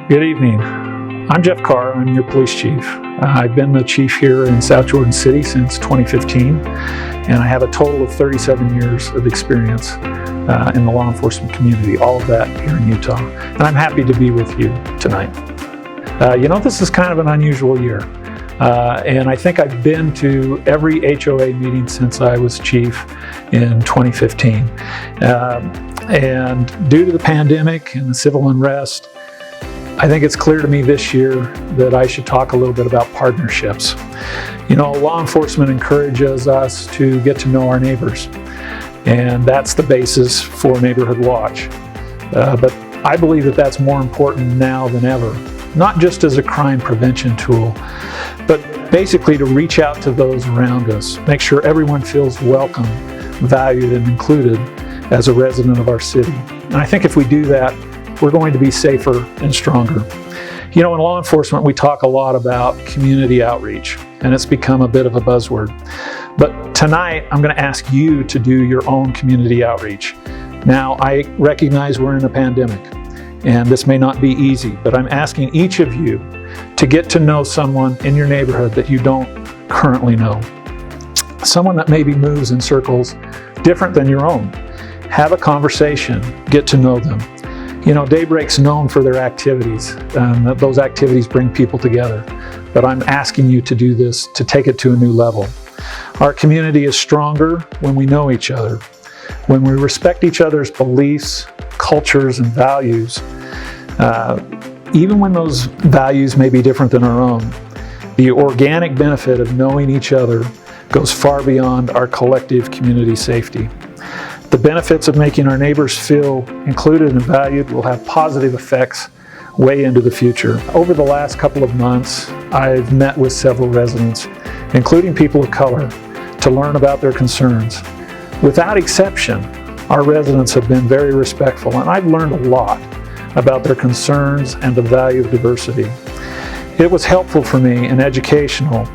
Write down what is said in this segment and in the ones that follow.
Good evening. I'm Jeff Carr. I'm your police chief. I've been the chief here in South Jordan City since 2015, and I have a total of 37 years of experience in the law enforcement community, all of that here in Utah. And I'm happy to be with you tonight. This is kind of an unusual year, and I think I've been to every HOA meeting since I was chief in 2015. And due to the pandemic and the civil unrest, I think it's clear to me this year that I should talk a little bit about partnerships. Law enforcement encourages us to get to know our neighbors, and that's the basis for Neighborhood Watch. But I believe that that's more important now than ever, not just as a crime prevention tool, but basically to reach out to those around us, make sure everyone feels welcome, valued, and included as a resident of our city. And I think if we do that, we're going to be safer and stronger. In law enforcement, we talk a lot about community outreach, and it's become a bit of a buzzword. But tonight, I'm going to ask you to do your own community outreach. Now, I recognize we're in a pandemic, and this may not be easy, but I'm asking each of you to get to know someone in your neighborhood that you don't currently know. Someone that maybe moves in circles different than your own. Have a conversation, get to know them. Daybreak's known for their activities. Those activities bring people together. But I'm asking you to do this, to take it to a new level. Our community is stronger when we know each other, when we respect each other's beliefs, cultures, and values. Even when those values may be different than our own, the organic benefit of knowing each other goes far beyond our collective community safety. The benefits of making our neighbors feel included and valued will have positive effects way into the future. Over the last couple of months, I've met with several residents, including people of color, to learn about their concerns. Without exception, our residents have been very respectful, and I've learned a lot about their concerns and the value of diversity. It was helpful for me and educational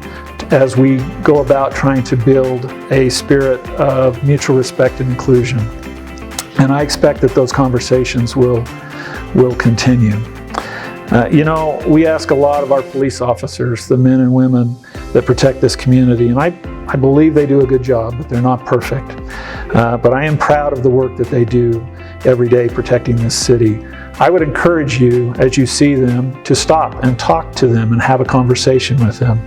as we go about trying to build a spirit of mutual respect and inclusion. And I expect that those conversations will continue. We ask a lot of our police officers, the men and women that protect this community, and I believe they do a good job, but they're not perfect. But I am proud of the work that they do every day protecting this city. I would encourage you, as you see them, to stop and talk to them and have a conversation with them.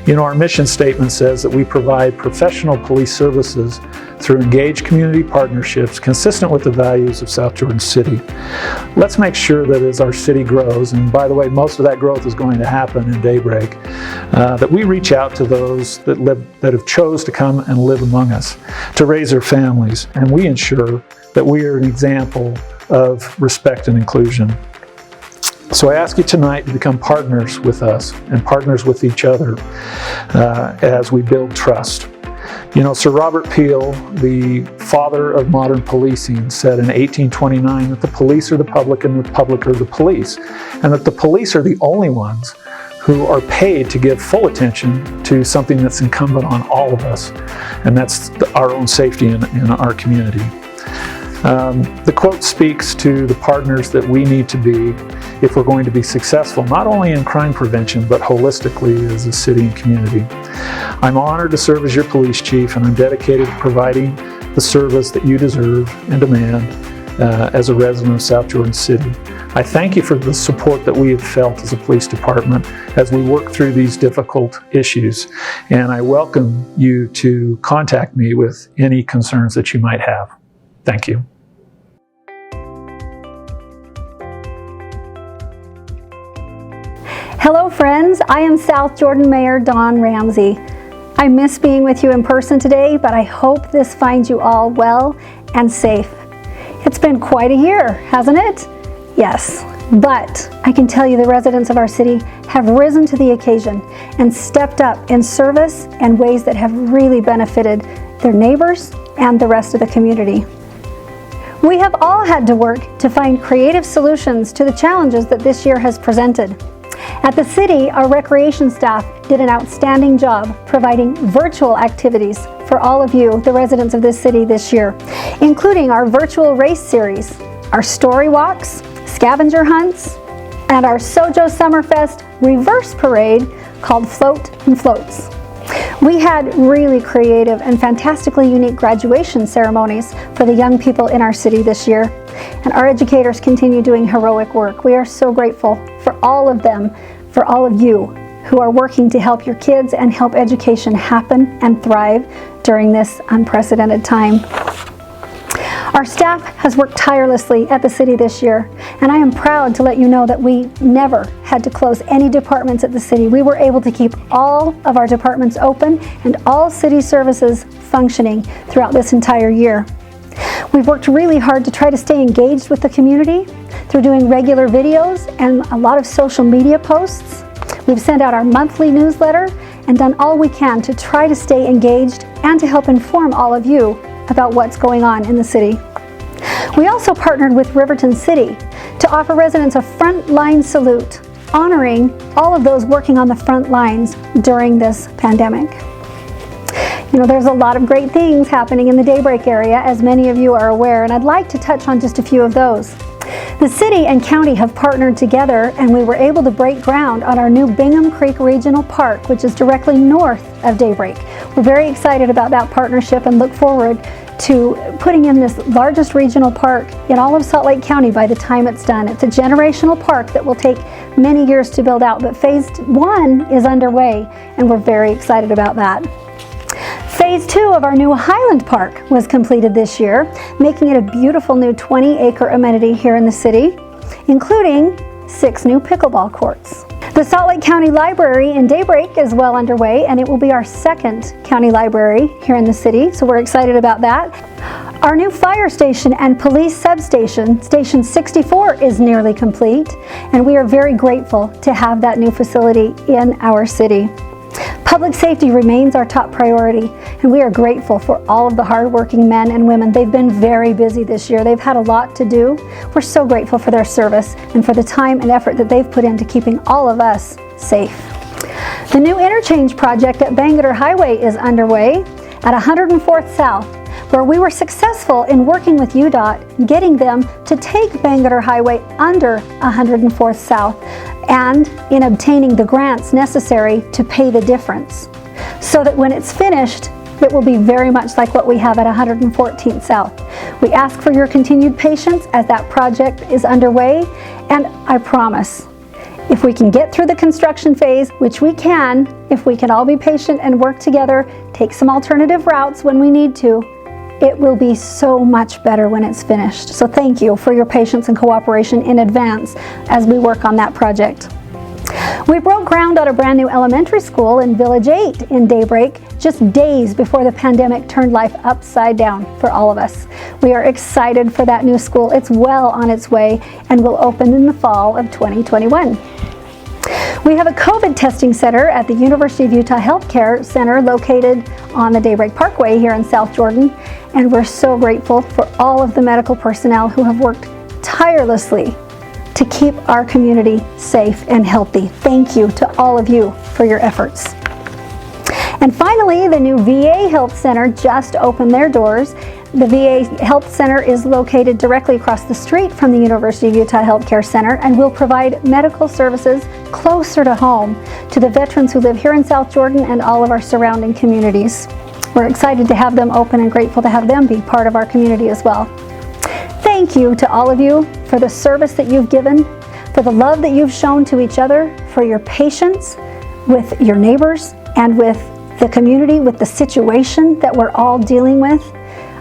Our mission statement says that we provide professional police services through engaged community partnerships consistent with the values of South Jordan City. Let's make sure that as our city grows, and by the way, most of that growth is going to happen in Daybreak, that we reach out to those that have chose to come and live among us, to raise their families, and we ensure that we are an example of respect and inclusion. So I ask you tonight to become partners with us and partners with each other as we build trust. Sir Robert Peel, the father of modern policing, said in 1829 that the police are the public and the public are the police, and that the police are the only ones who are paid to give full attention to something that's incumbent on all of us, and that's our own safety in our community. The quote speaks to the partners that we need to be if we're going to be successful, not only in crime prevention, but holistically as a city and community. I'm honored to serve as your police chief, and I'm dedicated to providing the service that you deserve and demand as a resident of South Jordan City. I thank you for the support that we have felt as a police department as we work through these difficult issues, and I welcome you to contact me with any concerns that you might have. Thank you. Hello friends, I am South Jordan Mayor Dawn Ramsey. I miss being with you in person today, but I hope this finds you all well and safe. It's been quite a year, hasn't it? Yes, but I can tell you the residents of our city have risen to the occasion and stepped up in service and ways that have really benefited their neighbors and the rest of the community. We have all had to work to find creative solutions to the challenges that this year has presented. At the city, our recreation staff did an outstanding job providing virtual activities for all of you, the residents of this city this year, including our virtual race series, our story walks, scavenger hunts, and our Sojo Summerfest reverse parade called Float and Floats. We had really creative and fantastically unique graduation ceremonies for the young people in our city this year, and our educators continue doing heroic work. We are so grateful for all of them, for all of you who are working to help your kids and help education happen and thrive during this unprecedented time. Our staff has worked tirelessly at the city this year, and I am proud to let you know that we never had to close any departments at the city. We were able to keep all of our departments open and all city services functioning throughout this entire year. We've worked really hard to try to stay engaged with the community through doing regular videos and a lot of social media posts. We've sent out our monthly newsletter and done all we can to try to stay engaged and to help inform all of you about what's going on in the city. We also partnered with Riverton City to offer residents a frontline salute, honoring all of those working on the front lines during this pandemic. You know, there's a lot of great things happening in the Daybreak area, as many of you are aware, and I'd like to touch on just a few of those. The city and county have partnered together, and we were able to break ground on our new Bingham Creek Regional Park, which is directly north of Daybreak. We're very excited about that partnership and look forward to putting in this largest regional park in all of Salt Lake County by the time it's done. It's a generational park that will take many years to build out, but phase 1 is underway, and we're very excited about that. Phase 2 of our new Highland Park was completed this year, making it a beautiful new 20-acre amenity here in the city, including 6 new pickleball courts. The Salt Lake County Library in Daybreak is well underway, and it will be our second county library here in the city, so we're excited about that. Our new fire station and police substation, Station 64, is nearly complete, and we are very grateful to have that new facility in our city. Public safety remains our top priority, and we are grateful for all of the hardworking men and women. They've been very busy this year. They've had a lot to do. We're so grateful for their service and for the time and effort that they've put into keeping all of us safe. The new interchange project at Bangerter Highway is underway at 104th South, where we were successful in working with UDOT, getting them to take Bangerter Highway under 104th South, and in obtaining the grants necessary to pay the difference, so that when it's finished, it will be very much like what we have at 114th South. We ask for your continued patience as that project is underway, and I promise, if we can get through the construction phase, which we can, if we can all be patient and work together, take some alternative routes when we need to, it will be so much better when it's finished. So thank you for your patience and cooperation in advance as we work on that project. We broke ground on a brand new elementary school in Village 8 in Daybreak, just days before the pandemic turned life upside down for all of us. We are excited for that new school. It's well on its way and will open in the fall of 2021. We have a COVID testing center at the University of Utah Healthcare Center located on the Daybreak Parkway here in South Jordan, and we're so grateful for all of the medical personnel who have worked tirelessly to keep our community safe and healthy. Thank you to all of you for your efforts. And finally, the new VA Health Center just opened their doors. The VA Health Center is located directly across the street from the University of Utah Healthcare Center and will provide medical services closer to home to the veterans who live here in South Jordan and all of our surrounding communities. We're excited to have them open and grateful to have them be part of our community as well. Thank you to all of you for the service that you've given, for the love that you've shown to each other, for your patience with your neighbors and with the community, with the situation that we're all dealing with.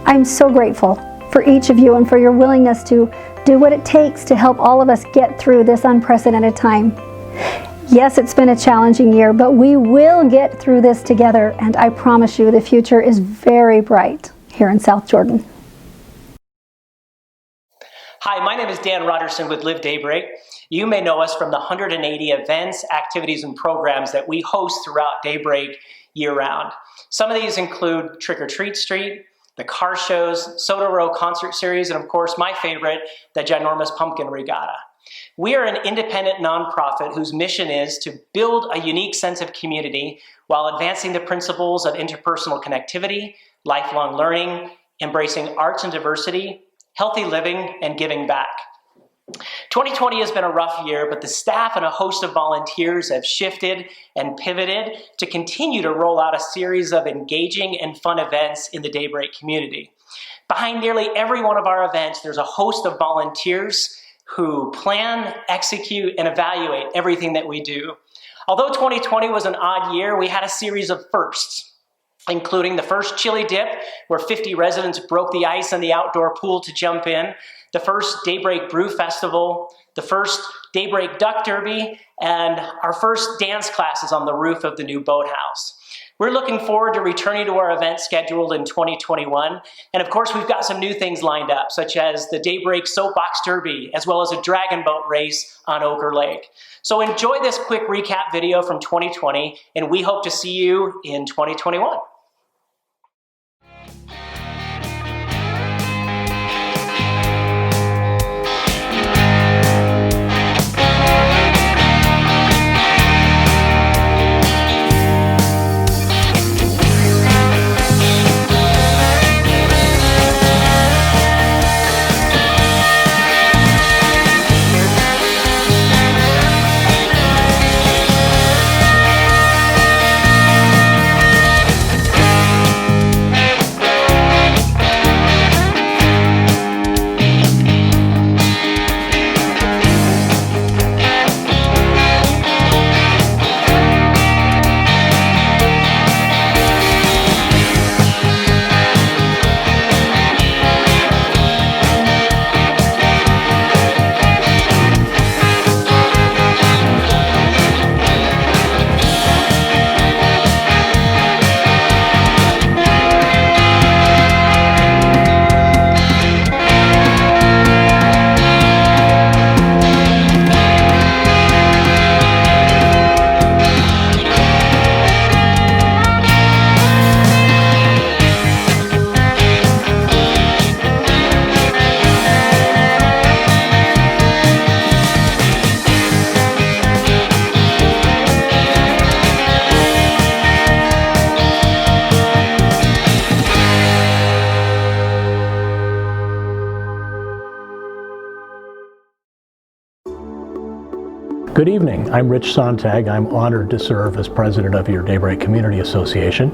I'm so grateful for each of you and for your willingness to do what it takes to help all of us get through this unprecedented time. Yes, it's been a challenging year, but we will get through this together, and I promise you the future is very bright here in South Jordan. Hi, my name is Dan Rodderson with LiveDaybreak. You may know us from the 180 events, activities, and programs that we host throughout Daybreak year-round. Some of these include Trick or Treat Street, the car shows, Soda Row concert series, and of course my favorite, the Ginormous Pumpkin Regatta. We are an independent nonprofit whose mission is to build a unique sense of community while advancing the principles of interpersonal connectivity, lifelong learning, embracing arts and diversity, healthy living, and giving back. 2020 has been a rough year, but the staff and a host of volunteers have shifted and pivoted to continue to roll out a series of engaging and fun events in the Daybreak community. Behind nearly every one of our events, there's a host of volunteers who plan, execute, and evaluate everything that we do. Although 2020 was an odd year, we had a series of firsts, including the first chili dip, where 50 residents broke the ice in the outdoor pool to jump in, the first Daybreak Brew Festival, the first Daybreak Duck Derby, and our first dance classes on the roof of the new boathouse. We're looking forward to returning to our event scheduled in 2021. And of course, we've got some new things lined up, such as the Daybreak Soapbox Derby, as well as a dragon boat race on Ochre Lake. So enjoy this quick recap video from 2020, and we hope to see you in 2021. Good evening. I'm Rich Sontag. I'm honored to serve as president of your Daybreak Community Association.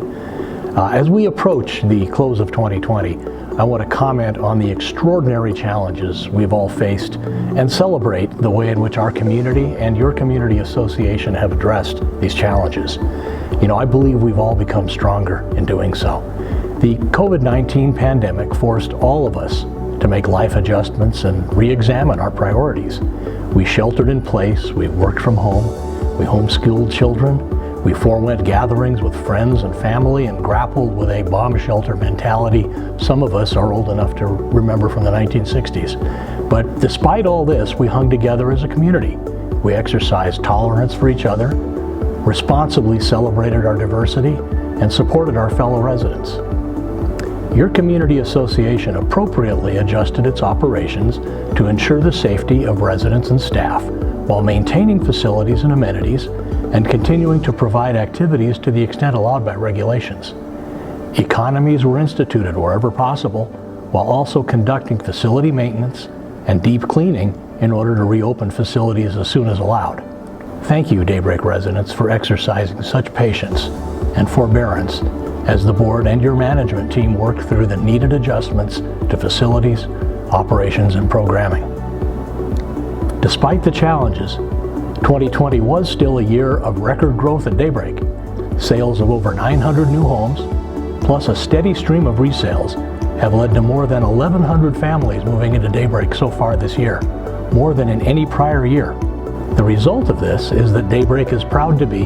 As we approach the close of 2020, I want to comment on the extraordinary challenges we've all faced and celebrate the way in which our community and your community association have addressed these challenges. You know, I believe we've all become stronger in doing so. The COVID-19 pandemic forced all of us to make life adjustments and re-examine our priorities. We sheltered in place, we worked from home, we homeschooled children, we forewent gatherings with friends and family and grappled with a bomb shelter mentality some of us are old enough to remember from the 1960s. But despite all this, we hung together as a community. We exercised tolerance for each other, responsibly celebrated our diversity, and supported our fellow residents. Your community association appropriately adjusted its operations to ensure the safety of residents and staff while maintaining facilities and amenities and continuing to provide activities to the extent allowed by regulations. Economies were instituted wherever possible while also conducting facility maintenance and deep cleaning in order to reopen facilities as soon as allowed. Thank you, Daybreak residents, for exercising such patience and forbearance as the board and your management team work through the needed adjustments to facilities, operations, and programming. Despite the challenges, 2020 was still a year of record growth at Daybreak. Sales of over 900 new homes, plus a steady stream of resales, have led to more than 1,100 families moving into Daybreak so far this year, more than in any prior year. The result of this is that Daybreak is proud to be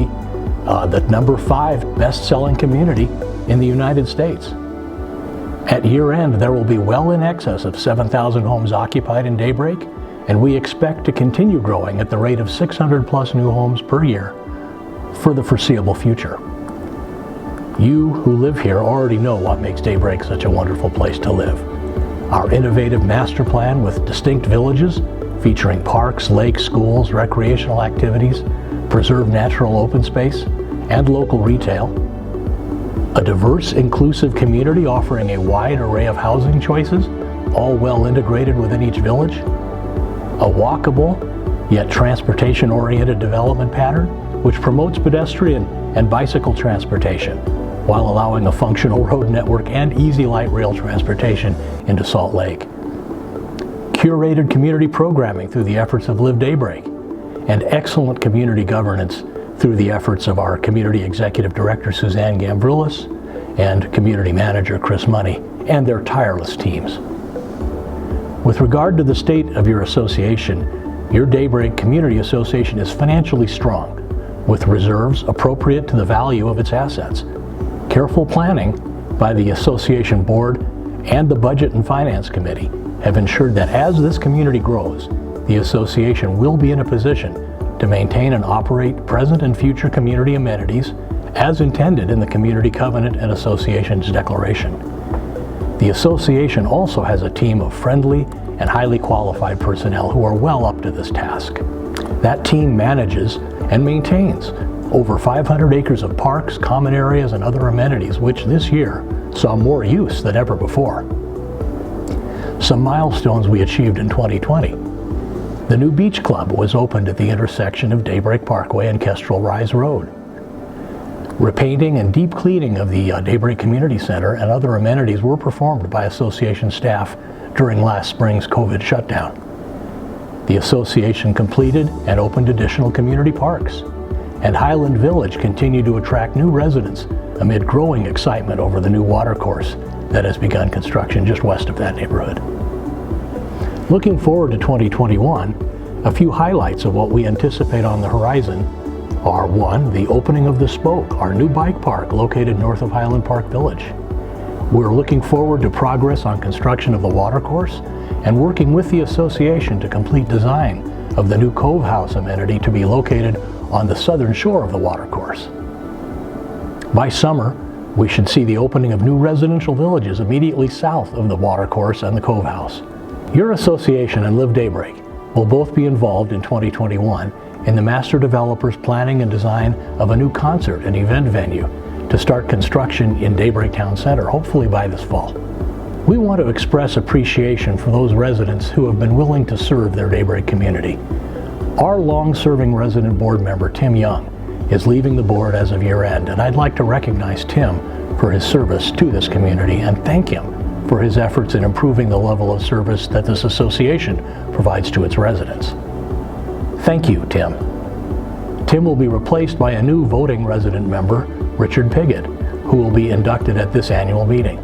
the #5 best-selling community in the United States. At year end, there will be well in excess of 7,000 homes occupied in Daybreak, and we expect to continue growing at the rate of 600 plus new homes per year for the foreseeable future. You who live here already know what makes Daybreak such a wonderful place to live. Our innovative master plan with distinct villages featuring parks, lakes, schools, recreational activities, preserved natural open space, and local retail. A diverse, inclusive community offering a wide array of housing choices, all well integrated within each village. a walkable yet transportation-oriented development pattern which promotes pedestrian and bicycle transportation while allowing a functional road network and easy light rail transportation into Salt Lake. Curated community programming through the efforts of LiveDaybreak, and excellent community governance through the efforts of our Community Executive Director Suzanne Gambrulis and Community Manager Chris Money and their tireless teams. With regard to the state of your association, your Daybreak Community Association is financially strong, with reserves appropriate to the value of its assets. Careful planning by the association board and the Budget and Finance Committee have ensured that as this community grows, the association will be in a position to maintain and operate present and future community amenities as intended in the Community Covenant and Association's Declaration. The association also has a team of friendly and highly qualified personnel who are well up to this task. That team manages and maintains over 500 acres of parks, common areas, and other amenities, which this year saw more use than ever before. Some milestones we achieved in 2020. The new beach club was opened at the intersection of Daybreak Parkway and Kestrel Rise Road. Repainting and deep cleaning of the Daybreak Community Center and other amenities were performed by association staff during last spring's COVID shutdown. The association completed and opened additional community parks, and Highland Village continued to attract new residents amid growing excitement over the new watercourse that has begun construction just west of that neighborhood. Looking forward to 2021, a few highlights of what we anticipate on the horizon are: 1, the opening of the Spoke, our new bike park located north of Highland Park Village. We're looking forward to progress on construction of the watercourse and working with the association to complete design of the new Cove House amenity to be located on the southern shore of the watercourse. By summer, we should see the opening of new residential villages immediately south of the watercourse and the Cove House. Your association and LiveDaybreak will both be involved in 2021 in the master developer's planning and design of a new concert and event venue to start construction in Daybreak Town Center, hopefully by this fall. We want to express appreciation for those residents who have been willing to serve their Daybreak community. Our long-serving resident board member, Tim Young, is leaving the board as of year-end, and I'd like to recognize Tim for his service to this community and thank him for his efforts in improving the level of service that this association provides to its residents. Thank you, Tim. Tim will be replaced by a new voting resident member, Richard Piggott, who will be inducted at this annual meeting.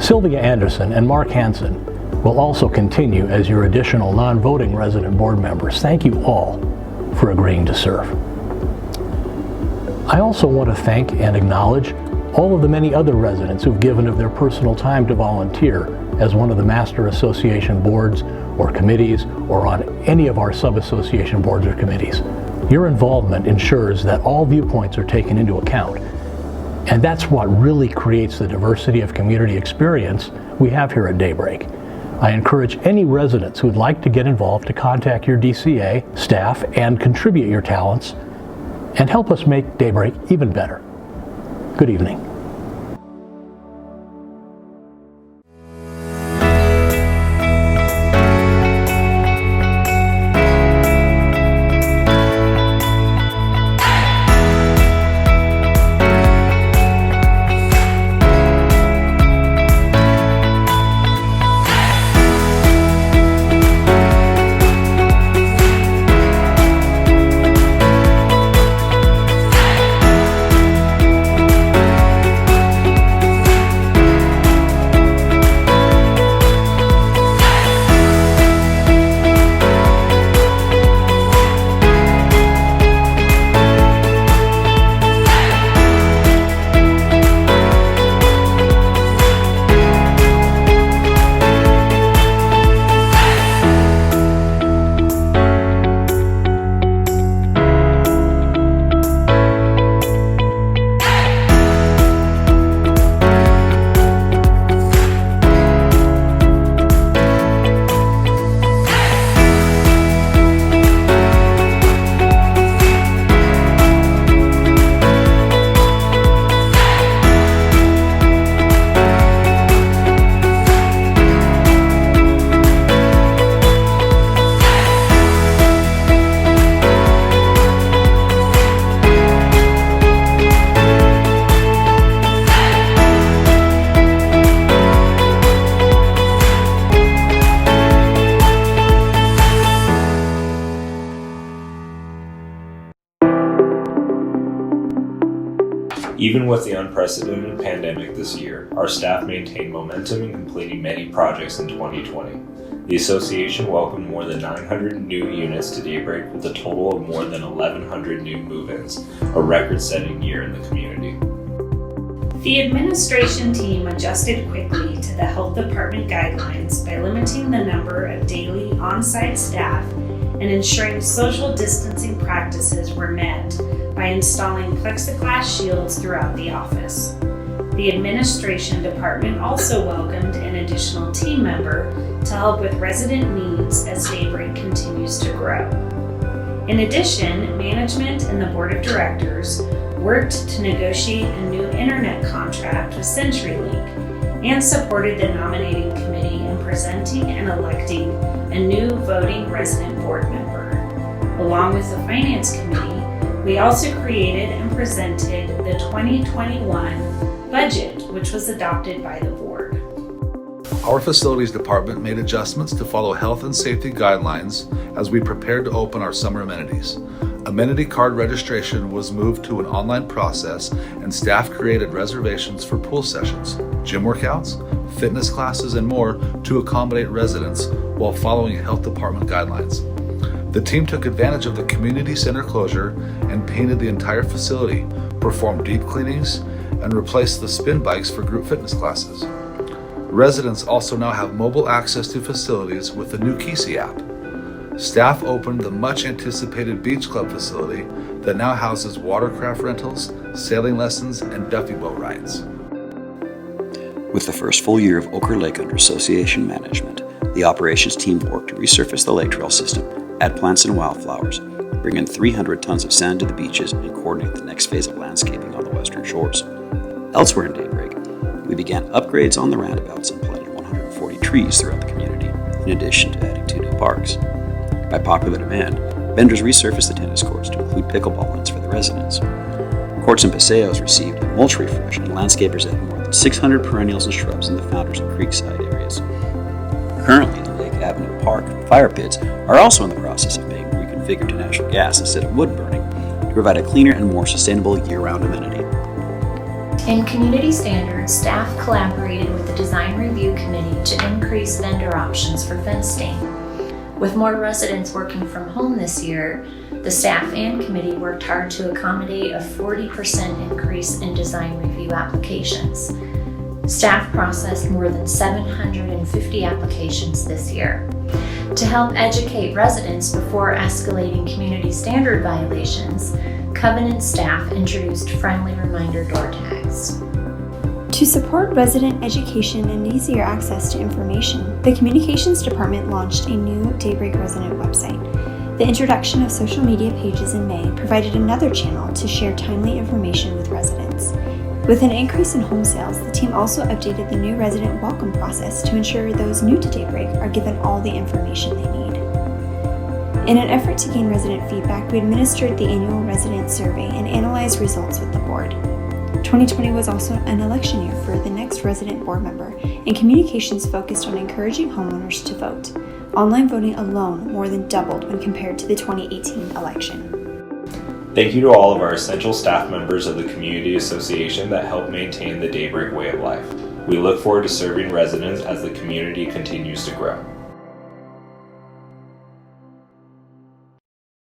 Sylvia Anderson and Mark Hansen will also continue as your additional non-voting resident board members. Thank you all for agreeing to serve. I also want to thank and acknowledge all of the many other residents who've given of their personal time to volunteer as one of the Master Association boards or committees or on any of our sub-association boards or committees. Your involvement ensures that all viewpoints are taken into account, and that's what really creates the diversity of community experience we have here at Daybreak. I encourage any residents who would like to get involved to contact your DCA staff and contribute your talents and help us make Daybreak even better. Good evening. Even with the unprecedented pandemic this year, our staff maintained momentum in completing many projects in 2020. The association welcomed more than 900 new units to Daybreak with a total of more than 1,100 new move-ins, a record-setting year in the community. The administration team adjusted quickly to the health department guidelines by limiting the number of daily on-site staff and ensuring social distancing practices were met by installing plexiglass shields throughout the office. The administration department also welcomed an additional team member to help with resident needs as Daybreak continues to grow. In addition, management and the board of directors worked to negotiate a new internet contract with CenturyLink and supported the nominating committee in presenting and electing a new voting resident board member. Along with the finance committee, we also created and presented the 2021 budget, which was adopted by the board. Our facilities department made adjustments to follow health and safety guidelines as we prepared to open our summer amenities. Amenity card registration was moved to an online process and staff created reservations for pool sessions, gym workouts, fitness classes, and more to accommodate residents while following health department guidelines. The team took advantage of the community center closure and painted the entire facility, performed deep cleanings, and replaced the spin bikes for group fitness classes. Residents also now have mobile access to facilities with the new Kisi app. Staff opened the much anticipated beach club facility that now houses watercraft rentals, sailing lessons, and Duffy boat rides. With the first full year of Ochre Lake under association management, the operations team worked to resurface the lake trail system, add plants and wildflowers, bring in 300 tons of sand to the beaches, and coordinate the next phase of landscaping on the western shores. Elsewhere in Daybreak, we began upgrades on the roundabouts and planted 140 trees throughout the community, in addition to adding 2 new parks. By popular demand, vendors resurfaced the tennis courts to include pickleball nets for the residents. Courts and paseos received a mulch refresh, and landscapers added more than 600 perennials and shrubs in the Founders and Creekside areas. Currently, the Lake Avenue Park and fire pits are also in the process of being reconfigured to natural gas instead of wood burning to provide a cleaner and more sustainable year-round amenity. In community standards, staff collaborated with the design review committee to increase vendor options for fence stain. With more residents working from home this year, the staff and committee worked hard to accommodate a 40% increase in design review applications. Staff processed more than 750 applications this year. To help educate residents before escalating community standard violations, Covenant staff introduced friendly reminder door tags. To support resident education and easier access to information, the Communications Department launched a new Daybreak resident website. The introduction of social media pages in May provided another channel to share timely information with residents. With an increase in home sales, the team also updated the new resident welcome process to ensure those new to Daybreak are given all the information they need. In an effort to gain resident feedback, we administered the annual resident survey and analyzed results with the board. 2020 was also an election year for the next resident board member, and communications focused on encouraging homeowners to vote. Online voting alone more than doubled when compared to the 2018 election. Thank you to all of our essential staff members of the Community Association that help maintain the Daybreak way of life. We look forward to serving residents as the community continues to grow.